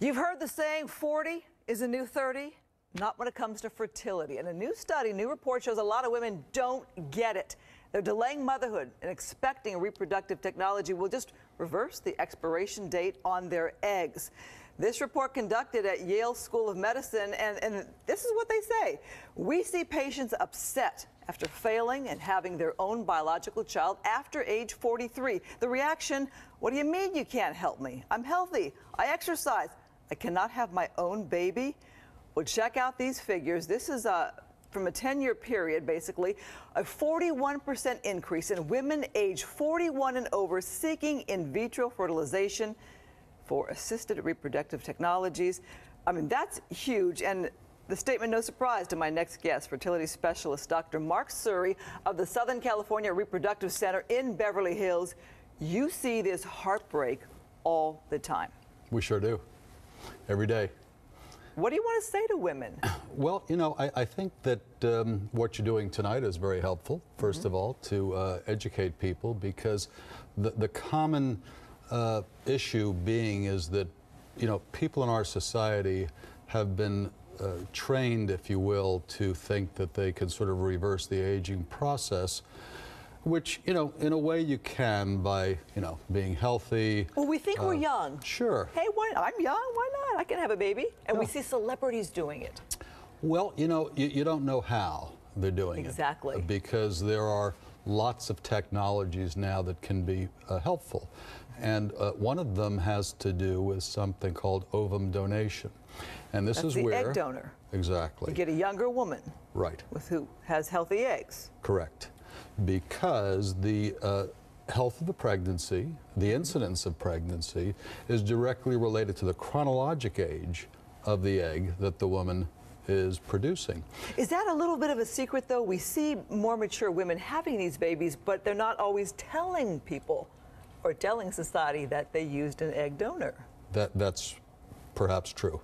You've heard the saying, 40 is a new 30. Not when it comes to fertility. And a new study, new report shows a lot of women don't get it. They're delaying motherhood and expecting reproductive technology will just reverse the expiration date on their eggs. This report conducted at Yale School of Medicine, and this is what they say. We see patients upset after failing and having their own biological child after age 43. The reaction, what do you mean you can't help me? I'm healthy, I exercise, I cannot have my own baby? Well, check out these figures. This is from a 10-year period, basically, a 41% increase in women age 41 and over seeking in vitro fertilization for assisted reproductive technologies. I mean, that's huge. And the statement, no surprise to my next guest, fertility specialist, Dr. Mark Surrey of the Southern California Reproductive Center in Beverly Hills. You see this heartbreak all the time. We sure do. Every day. What do you want to say to women? Well, you know, I think that what you're doing tonight is very helpful, first of all, to educate people, because the common issue being is that, you know, people in our society have been trained, if you will, to think that they can sort of reverse the aging process, which, you know, in a way you can by, you know, being healthy. Well, we think we're young. Sure. Hey, I'm young, why not? I can have a baby. And we see celebrities doing it. Well, you know, you don't know how they're doing it. Exactly. Because there are lots of technologies now that can be helpful. And one of them has to do with something called ovum donation. And this is where... the egg donor. Exactly. You get a younger woman. Right. Who has healthy eggs. Correct. Because the health of the pregnancy, the incidence of pregnancy, is directly related to the chronologic age of the egg that the woman is producing. Is that a little bit of a secret, though? We see more mature women having these babies, but they're not always telling people or telling society that they used an egg donor. That's perhaps true.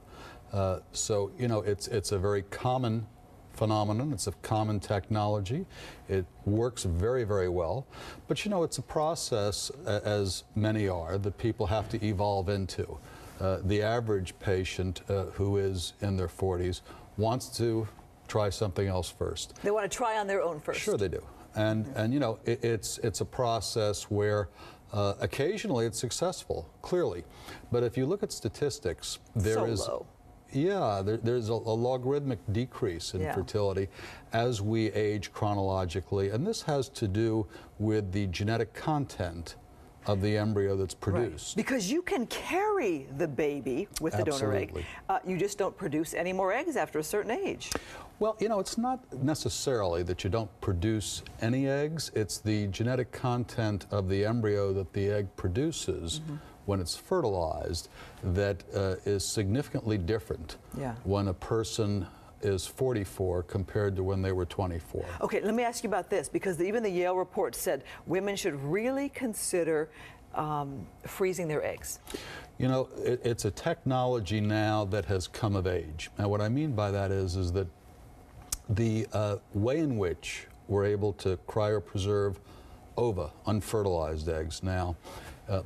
So, you know, it's a very common phenomenon. It's a common technology. It works very, very well. But, you know, it's a process, as many are, that people have to evolve into. The average patient who is in their 40s wants to try something else first. They want to try on their own first. Sure they do. And you know, it's a process where occasionally it's successful, clearly. But if you look at statistics, there is... low. Yeah, there's a logarithmic decrease in fertility as we age chronologically, and this has to do with the genetic content of the embryo that's produced. Right. Because you can carry the baby with the donor egg. You just don't produce any more eggs after a certain age. Well, you know, it's not necessarily that you don't produce any eggs. It's the genetic content of the embryo that the egg produces when it's fertilized that is significantly different when a person is 44 compared to when they were 24. Okay, let me ask you about this, because even the Yale report said women should really consider freezing their eggs. You know, it's a technology now that has come of age. Now, what I mean by that is that the way in which we're able to cryopreserve ova, unfertilized eggs now,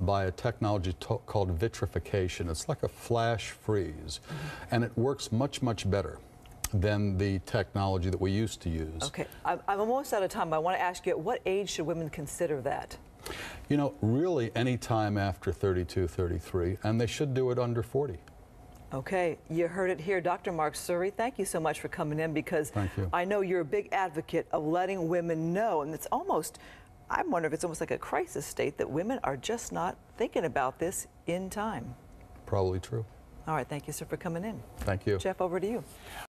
by a technology called vitrification. It's like a flash freeze, and it works much, much better than the technology that we used to use. Okay, I'm almost out of time. I want to ask you, at what age should women consider that? You know, really any time after 32, 33, and they should do it under 40. Okay, you heard it here. Dr. Mark Surrey, thank you so much for coming in, because I know you're a big advocate of letting women know, and it's almost, I wonder if it's almost like a crisis state that women are just not thinking about this in time. Probably true. All right, thank you, sir, for coming in. Thank you. Jeff, over to you.